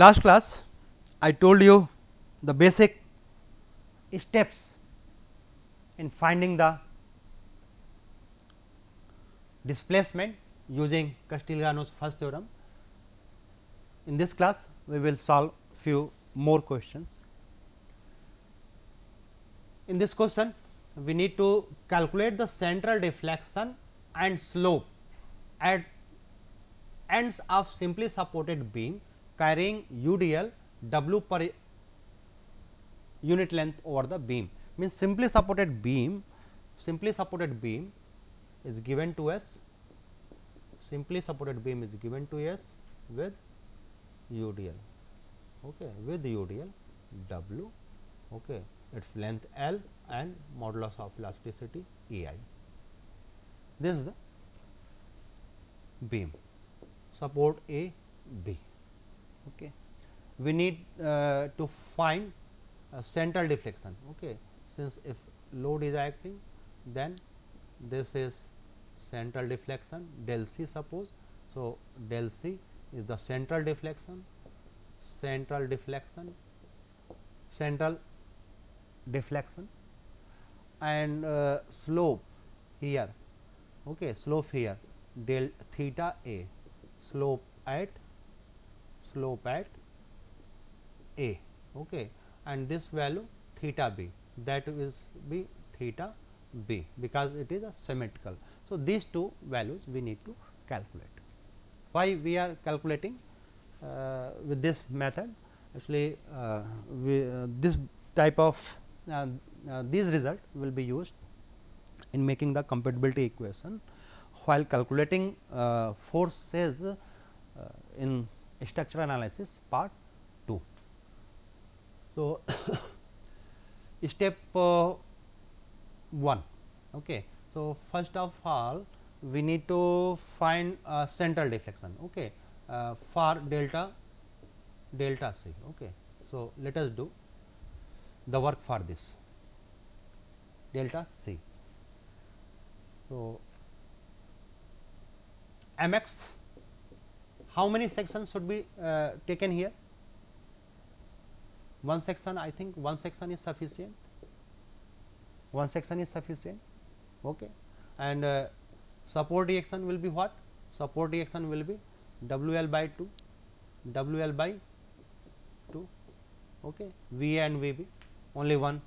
last class I told you the basic steps in finding the displacement using Castigliano's first theorem. In this class we will solve few more questions. In this question we need to calculate the central deflection and slope at ends of simply supported beam carrying UDL W per unit length over the beam. Means simply supported beam is given to us, with UDL, okay, with UDL W, okay, its length L and modulus of elasticity E I. This is the beam, support A B. Okay. We need to find central deflection. Okay. Since if load is acting, then this is central deflection del C suppose. So, del C is the central deflection, and slope here, okay, slope here del theta A, slope at A, okay, and this value theta B, that is be theta B, because it is a symmetrical. So, these two values we need to calculate. Why we are calculating with this method? Actually, this type of these result will be used in making the compatibility equation while calculating forces in structural analysis part 2. So, step 1. Okay. So, first of all we need to find central deflection, okay, for delta C. Okay. So, let us do the work for this delta C. So, mx, how many sections should be taken here? One section, I think one section is sufficient. Okay. And support reaction will be what? Support reaction will be WL by 2, okay, VA and VB, only one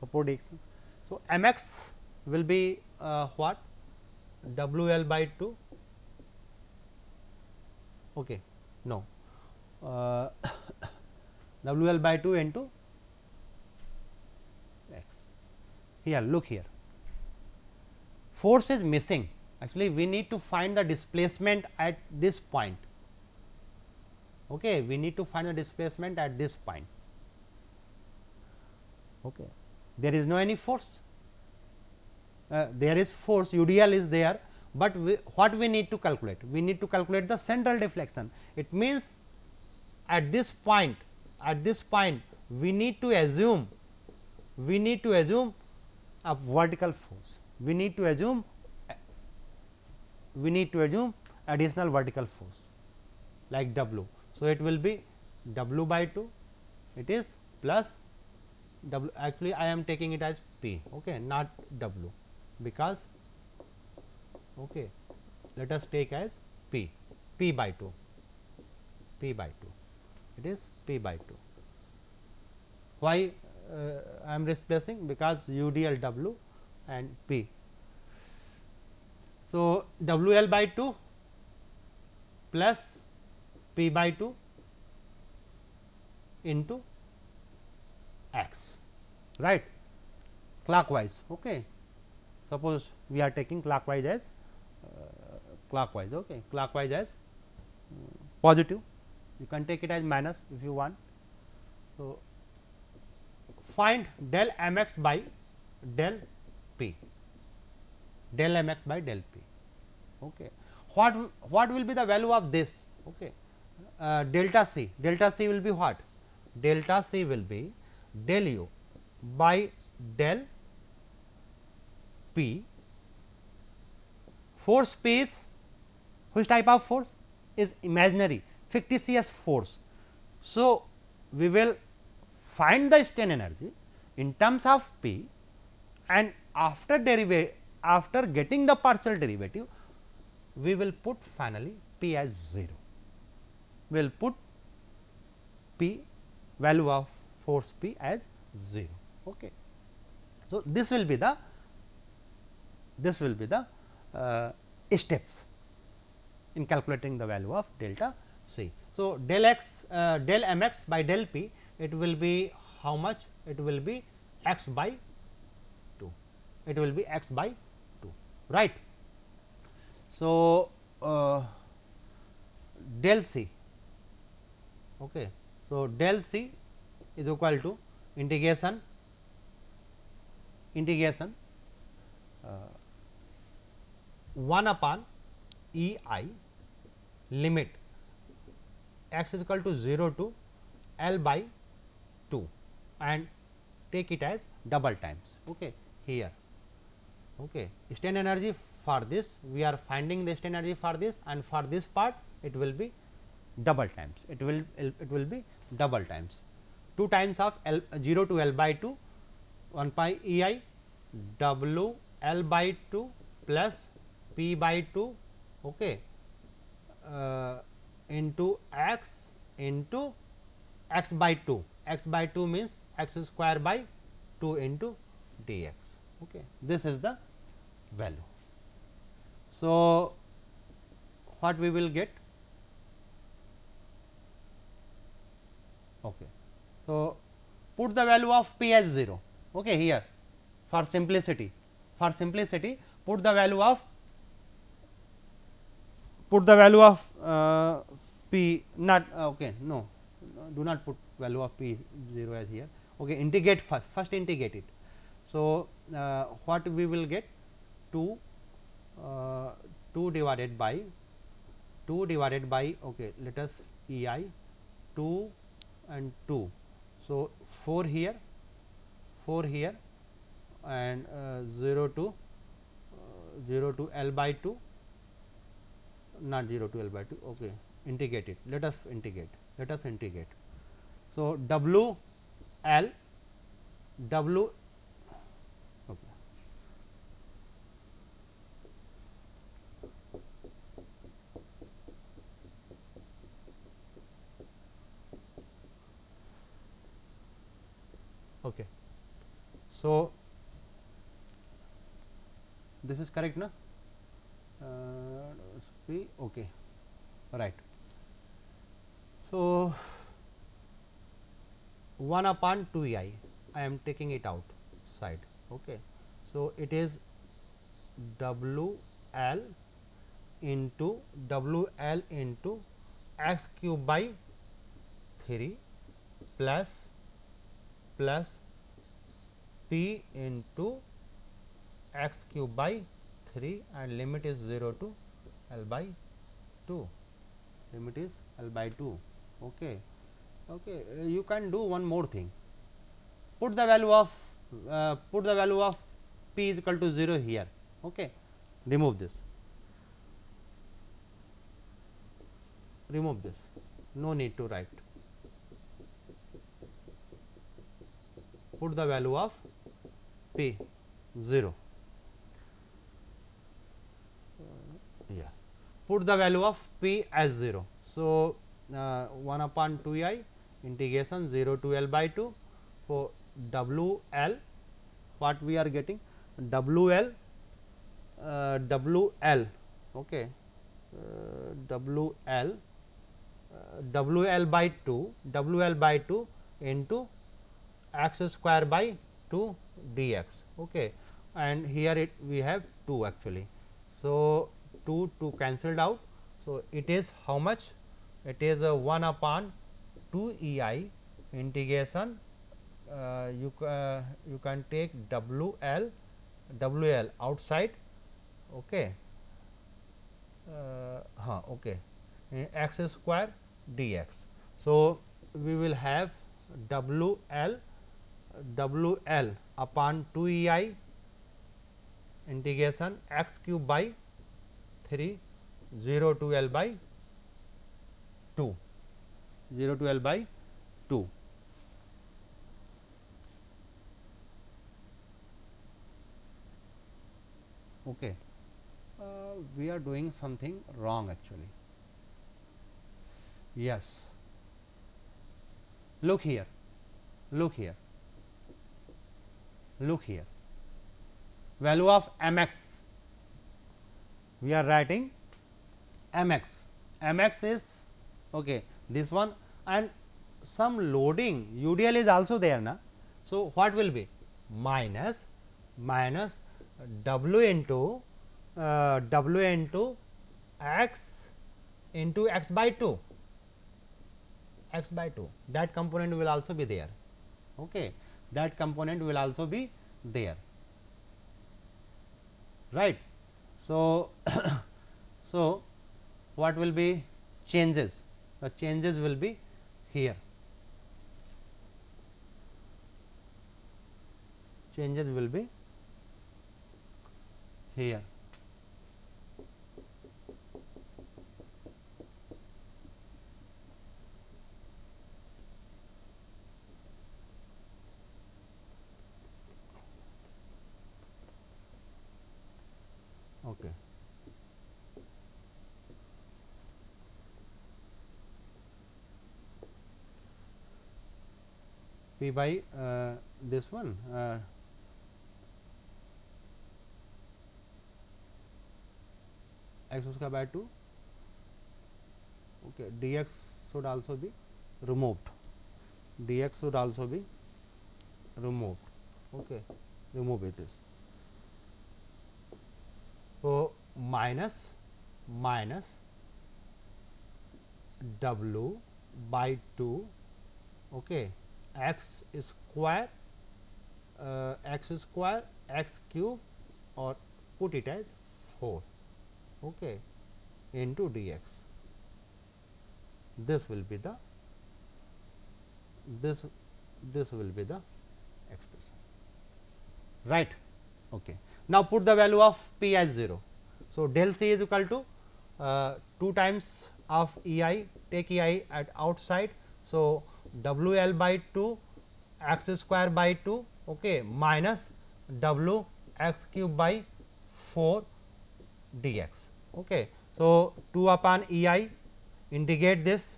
support reaction. So, mx will be what? WL by 2, okay, no, WL by 2 into x. Here, look here, force is missing. Actually, we need to find the displacement at this point. Okay, we need to find the displacement at this point. Okay, there is no any force. There is force, UDL is there, but what we need to calculate? We need to calculate the central deflection. It means at this point we need to assume a vertical force. We need to assume additional vertical force like W. So, it will be W by 2, it is plus W, actually I am taking it as P, okay, not W, because, okay, let us take as P by 2, it is P by 2. Why I am replacing? Because UDL W and P. So, WL by 2 plus P by 2 into x, right, clockwise. Okay. Suppose we are taking clockwise as okay, clockwise as positive, you can take it as minus if you want. So, find del mx by del p, okay. What will be the value of this? Okay. Delta C will be what? Delta C will be del u by del p. Force P is which type of force? Is imaginary fictitious force. So, we will find the strain energy in terms of P, and after getting the partial derivative, we will put finally P as 0. We will put P value of force P as 0. Okay. So, this will be the steps in calculating the value of delta C. So, del x del m x by del P, it will be how much? It will be x by 2. It will be x by 2, right. So, del C. Okay. So, del C is equal to integration 1 upon E I limit x is equal to 0 to L by 2, and take it as double times. Okay. Here, okay. Strain energy for this, we are finding the strain energy for this, and for this part it will be double times. It will be double times. 2 times of L 0 to L by 2, 1 pi E I W L by 2 plus P by 2, okay, into x by 2. X by 2 means x square by 2 into dx. Okay. This is the value. So, what we will get? Okay. So, put the value of P as 0. Okay, here for simplicity, put the value of P not okay, no, do not put value of P 0 as here. Okay, integrate first integrate it. So, what we will get? 2 divided by okay, let us E I 2 and 2. So, 4 here and 0 to L by 2, not 0 to L by 2. Okay, integrate it. Let us integrate. So, W L okay. Okay. So, this is correct, na? Okay, right. So, 1 upon 2 I am taking it outside. Okay. So, it is W L into x cube by 3 plus P into x cube by 3, and limit is 0 to L by 2. Okay. Okay. You can do one more thing. Put the value of P is equal to 0 here. Okay. Remove this. No need to write. Put the value of P 0. Yeah. Put the value of P as 0. So, 1 upon 2 I integration 0 to L by 2. So, W L, what we are getting? W L okay, W L by 2 into x square by 2 dx. Okay, and here we have 2 actually. So, 2 cancelled out. So, it is how much? It is 1 upon 2 E I integration, you can take W L outside, okay, okay, x square dx. So, we will have W L upon 2 E I integration x cube by 3 0 to L by 2. 0 to L by 2. Okay. We are doing something wrong actually. Yes, look here, look here, look here, value of mx, we are writing mx is okay this one, and some loading UDL is also there na. So, what will be minus w into x into x by 2, that component will also be there. Okay, that component will also be there, right. So, so what will be changes? The changes will be here, changes will be here. Okay. P by this one x square by 2. Okay, dx should also be removed, dx should also be removed. Okay, remove it is. So, minus w by 2, okay, x square x cube, or put it as 4, okay, into dx. This will be the this will be the expression, right. Okay. Now, put the value of p as 0. So, del c is equal to 2 times of E I, take E I at outside. So, W L by 2 x square by 2, okay, minus W x cube by 4 dx. Okay. So, 2 upon E I, integrate this.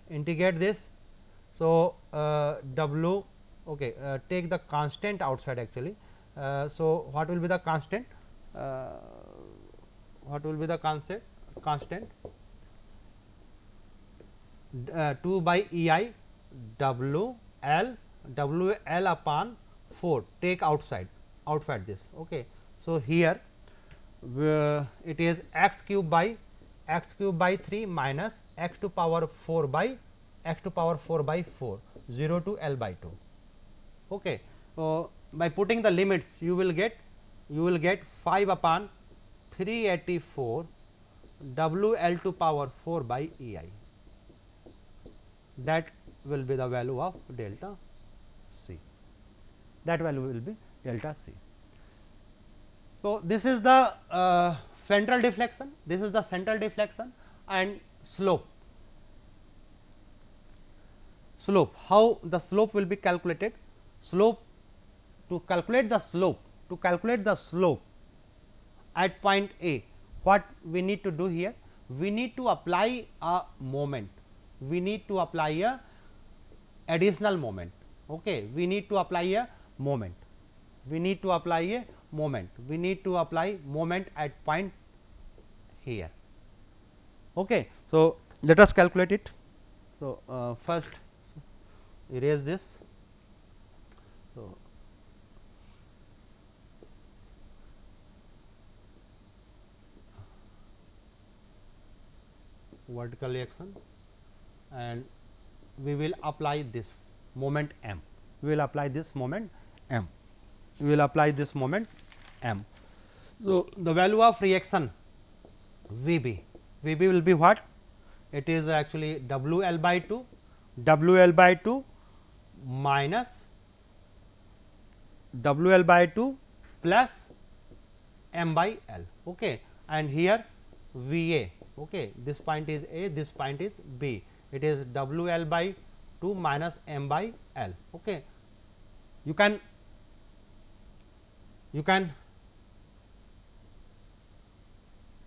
So, W, okay, take the constant outside actually. So, what will be the constant? What will be the constant? 2 by E I W L upon 4, take outside this. Okay. So, here it is x cube by 3 minus x to power 4 by 4, 0 to L by 2. Okay. So, by putting the limits you will get 5 upon 384 W L to power 4 by E I, that will be the value of delta C, that value will be delta C. So, this is the central deflection, and slope. How the slope will be calculated? To calculate the slope at point A, what we need to do here? We need to apply a moment, we need to apply a additional moment. Okay. We need to apply a moment, we need to apply moment at point here. Okay. So, let us calculate it. So, first erase this. So, vertical action, and we will apply this moment m. We will apply this moment m. So, the value of reaction VB will be what? It is actually W L by 2 minus W L by 2 plus m by L. Okay. And here V A, okay, this point is A, this point is B, it is W L by 2 minus m by L. Okay. You can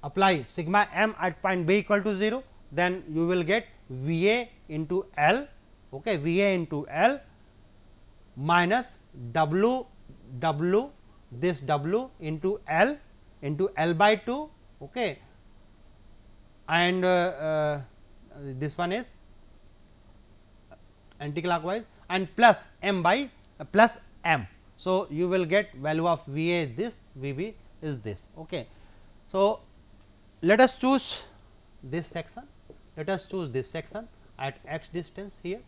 apply sigma m at point B equal to 0, then you will get V A into L, okay, V A into L minus W this W into L by 2, okay, and this one is anticlockwise, and plus m by plus m. So, you will get value of V A is this, V B is this. Okay. So, let us choose this section, at x distance here.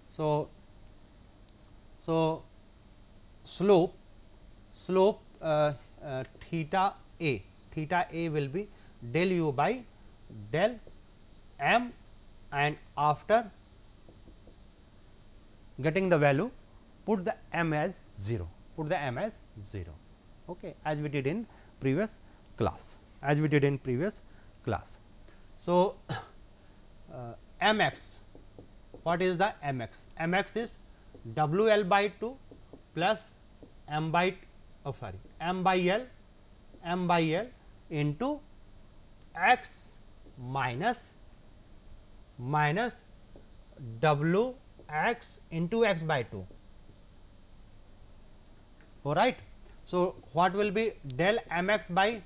So, slope theta A will be del u by del m, and after getting the value put the m as 0, okay, as we did in previous class. So, mx, what is the mx? Mx is WL by 2 plus m by L into x minus W x into x by 2. All right. So, what will be del mx by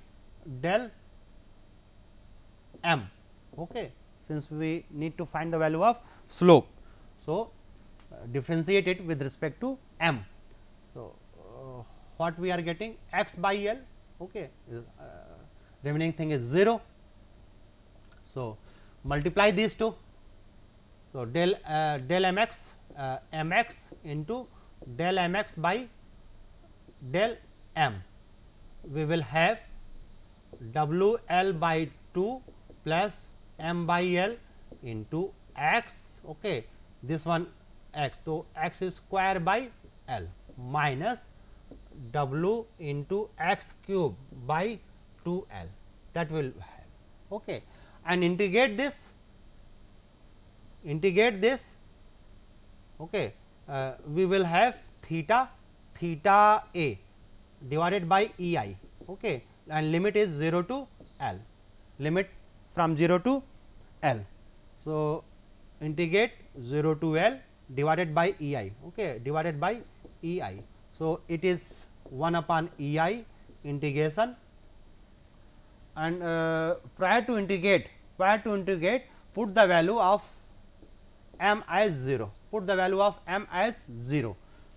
del m? Okay. Since we need to find the value of slope, so differentiate it with respect to m. So, what we are getting x by L, okay, remaining thing is 0. So, multiply these two. So, del mx into del mx by del m, we will have W L by 2 plus m by L into x, okay, this one x. So, x is square by L minus W into x cube by 2 L, that will have, okay, and integrate this, okay, we will have theta A divided by E I, okay, and limit is 0 to L, limit from 0 to L. So, integrate 0 to L divided by E I, okay, divided by E I. So, it is 1 upon E I integration, and prior to integrate put the value of m as 0,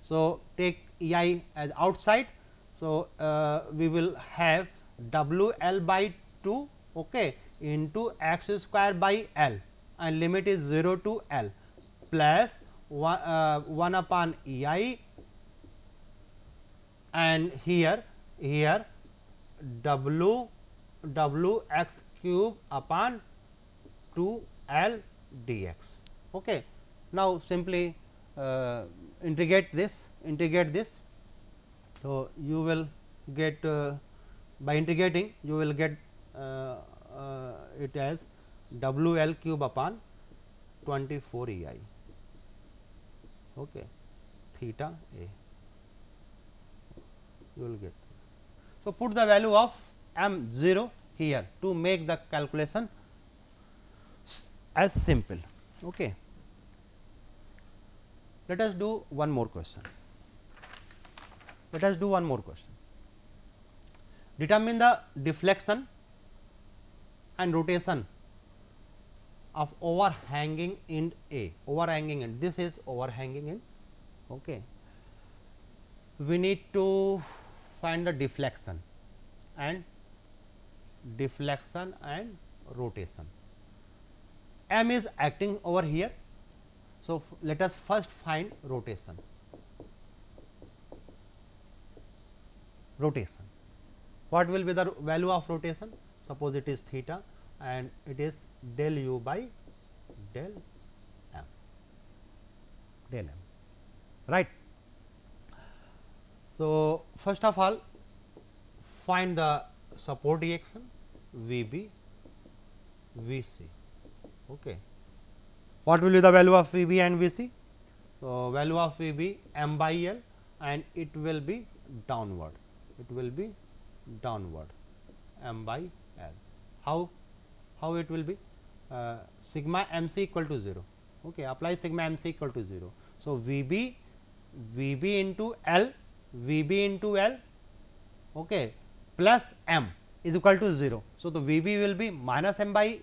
So, take E I as outside. So, we will have W L by 2, okay, into x square by L, and limit is 0 to L plus 1 upon E I, and here W x cube upon 2 L dx. Okay. Now, simply integrate this. So, you will get by integrating you will get it as W L cube upon 24 E I, okay, theta A, you will get. So, put the value of m 0 here to make the calculation as simple. Okay. Let us do one more question. Determine the deflection and rotation of overhanging end A. This is overhanging end. Okay. We need to find the deflection and rotation. M is acting over here. So, let us first find rotation. What will be the value of rotation? Suppose it is theta and it is del u by del m, right. So, first of all find the support reaction V B, V C. Okay. What will be the value of V B and V C? So, value of V be m by L and it will be downward, it will be downward m by L. How it will be? Sigma m c equal to 0. Okay, apply sigma m c equal to 0. So, V b into L, V b into L, okay, plus m is equal to 0. So, the V b will be minus m by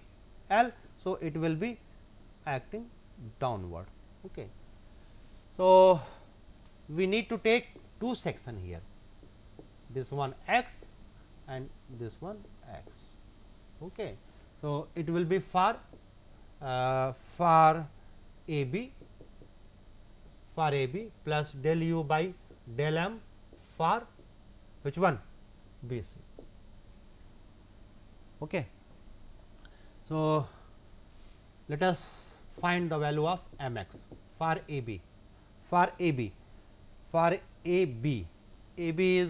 L. So, it will be acting downward. Okay. So, we need to take two section here, this one x and this one x. Okay. So, it will be for AB plus del u by del m for which one? BC. Okay. So, let us find the value of mx for AB. For AB, AB is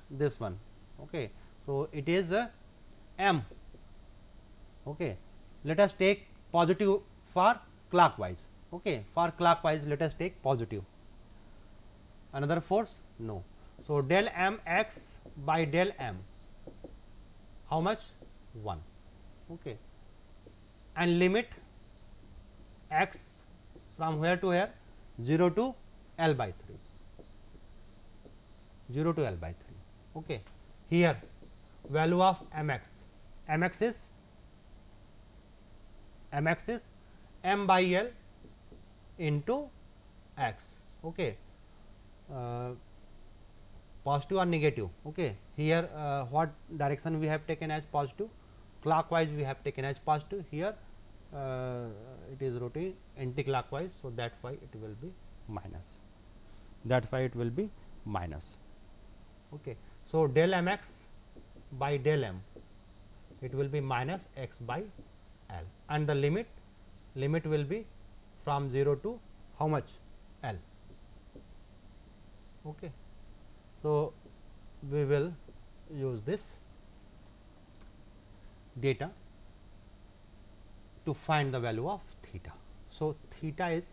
this one. Okay. So, it is m. Okay. Let us take positive for clockwise. Okay. For clockwise, let us take positive. Another force? No. So, del m x by del m, how much? 1. Okay. And limit x from where to where? 0 to L by 3. 0 to L by 3. Okay. Here value of mx, mx is m by L into x. Okay. Positive or negative? Okay. Here what direction we have taken as positive? Clockwise we have taken as positive. Here it is rotating anti-clockwise. So, that is why it will be minus. That is why it will be minus. Okay. So, del mx by del m, it will be minus x by L, and the limit will be from 0 to how much? L. Okay. So, we will use this data to find the value of theta. So, theta is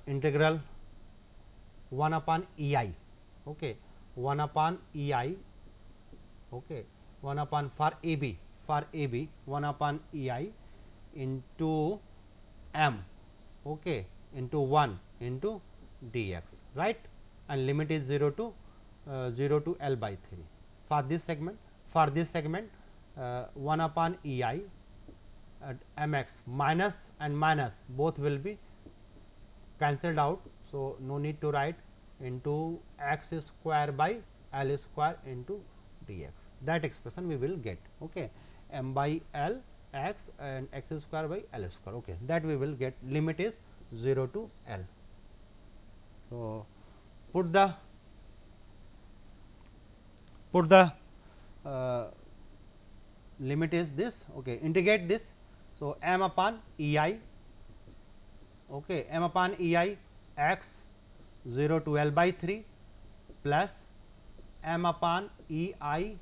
integral 1 upon E I, okay, 1 upon E I, okay, 1 upon for AB 1 upon E I into m, okay, into 1 into dx, right, and limit is 0 to L by 3. For this segment 1 upon E I at mx minus and minus both will be cancelled out. So, no need to write into x square by L square into dx, that expression we will get. Okay. M by L x and x square by L square, okay, that we will get. Limit is 0 to L. So, put the limit is this, okay, integrate this. So, m upon E I, okay, m upon E I x 0 to L by 3 plus m upon E I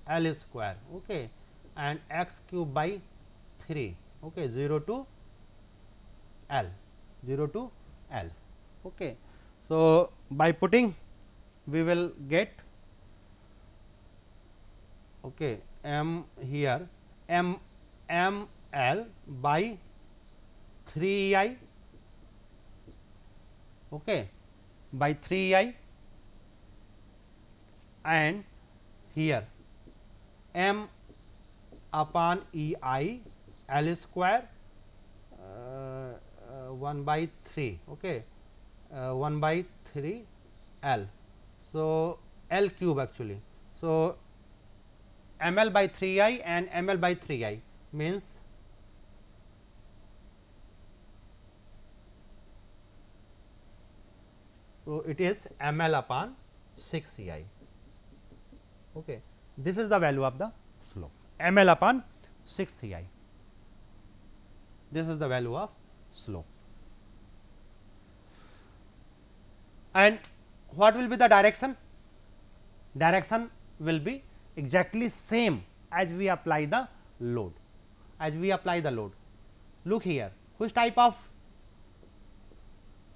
L square, okay, and x cube by 3, okay, 0 to L, okay. So, by putting we will get, okay, m here m L by 3 I, okay, by 3 I, and here m upon E I L square 1 by 3, okay, 1 by 3 L. So, L cube actually. So, m L by 3 I and m L by 3 I means so it is m L upon 6 E I. Okay. This is the value of the slope, m L upon 6 E I. This is the value of slope. And what will be the direction? Direction will be exactly same as we apply the load. Look here, which type of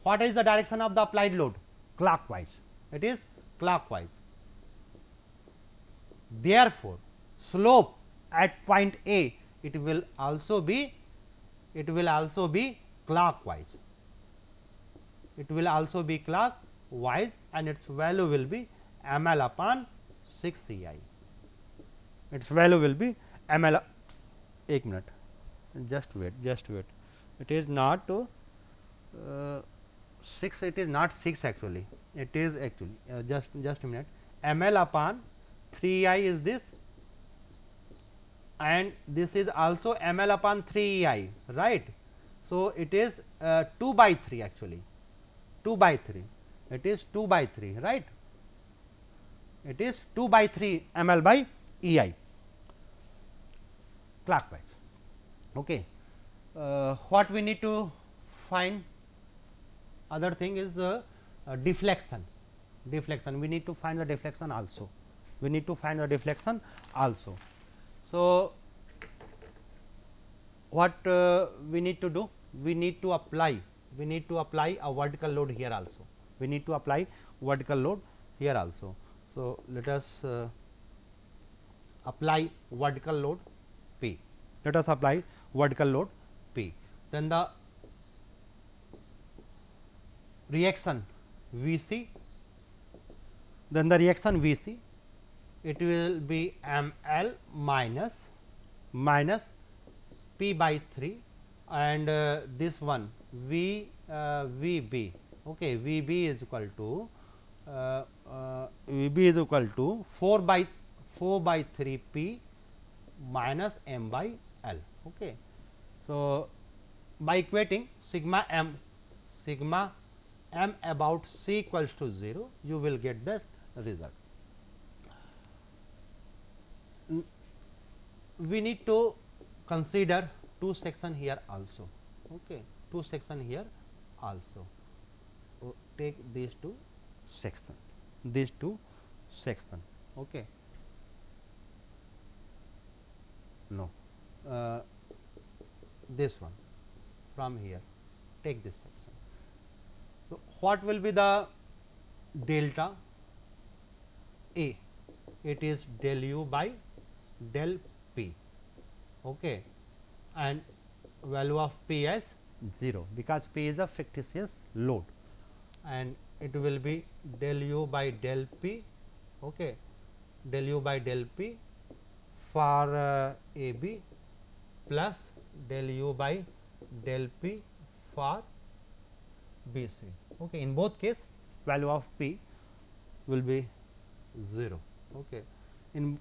What is the direction of the applied load? Clockwise. It is clockwise. Therefore, slope at point A, it will also be clockwise. It will also be clockwise, and its value will be ml upon 6 Ci. Its value will be ml. 1 minute, just wait. It is not 6. It is not 6 actually. It is actually just a minute. ml upon 3I is this, and this is also ml upon 3I, right. So, it is 2 by 3 actually, 2 by 3. It is 2 by 3, right. It is 2 by 3 ml by EI clockwise. Okay. What we need to find? Other thing is deflection. We need to find the deflection also. So, what we need to do? We need to apply a vertical load here also. So, let us apply vertical load P. Then the reaction Vc, it will be ml minus P by 3, and this one Vb. Okay, Vb is equal to 4 by 3 P minus m by L. Okay. So, by equating sigma m about C equals to 0, you will get this result. We need to consider two section here also. Okay, so, take these two section. Okay. No, this one from here, take this section. So, what will be the delta A? It is del u by del P. Okay. And value of P as 0, because P is a fictitious load, and it will be del u by del P. Okay. Del u by del P for AB plus del u by del P for BC. Okay. In both case, value of P will be 0. Okay. In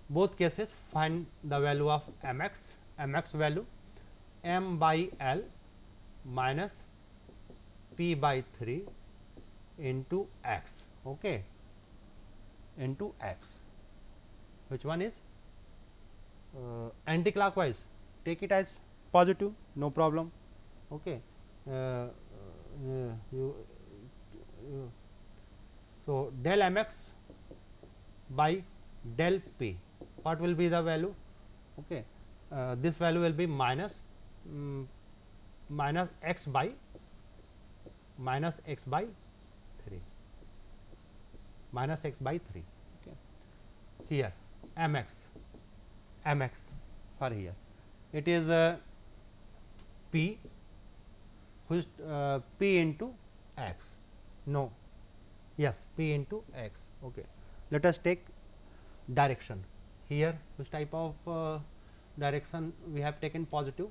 both cases, find the value of mx value m by L minus P by 3 into x. Okay. Into x. Which one is anti-clockwise? Take it as positive, no problem. Okay. So, del mx by del P, what will be the value? Okay. This value will be minus x by 3, Okay. Here mx for here, it is P, which P into x. No, yes, P into x. Okay. Let us take direction. Here, which type of direction we have taken? Positive.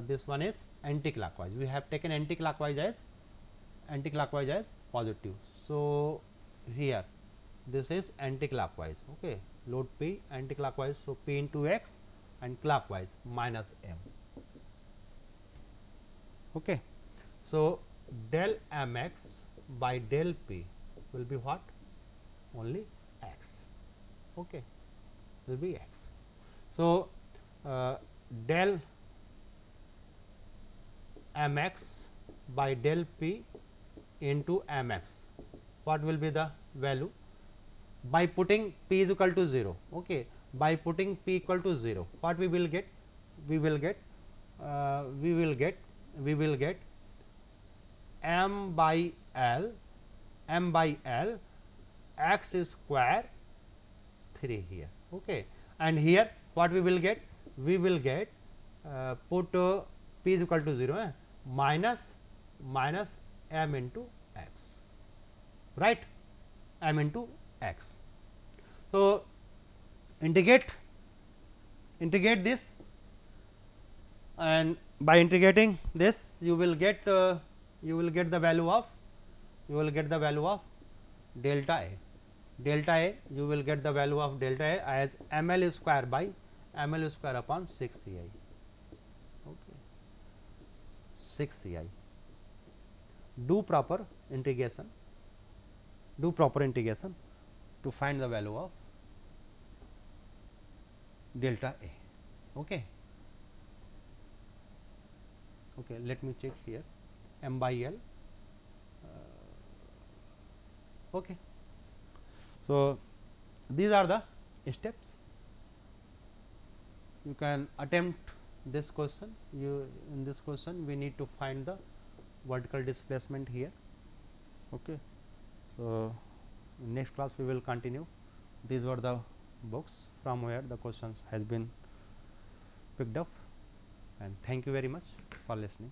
This one is anti-clockwise. We have taken anti-clockwise as positive. So, here this is anti-clockwise. Okay. Load P anti-clockwise. So, P into x and clockwise minus m. Okay. So, del mx by del P will be what? Only x. Okay. Will be x. So, del mx by del P into mx, what will be the value? By putting P is equal to 0. Okay. By putting P equal to 0, what we will get? We will get m by L x square 3 here. Okay. And here what we will get? We will get put p is equal to 0 minus m into x, right, m into x. So, integrate this, and by integrating this you will get the value of delta A. You will get the value of delta A as ml square by ml square upon 6 ci. Okay. 6 ci. Do proper integration to find the value of delta A. Okay. Okay, let me check here, m by L. Okay. So, these are the steps. You can attempt this question. In this question we need to find the vertical displacement here. Okay. So, in next class we will continue. These were the books from where the questions has been picked up, and thank you very much for listening.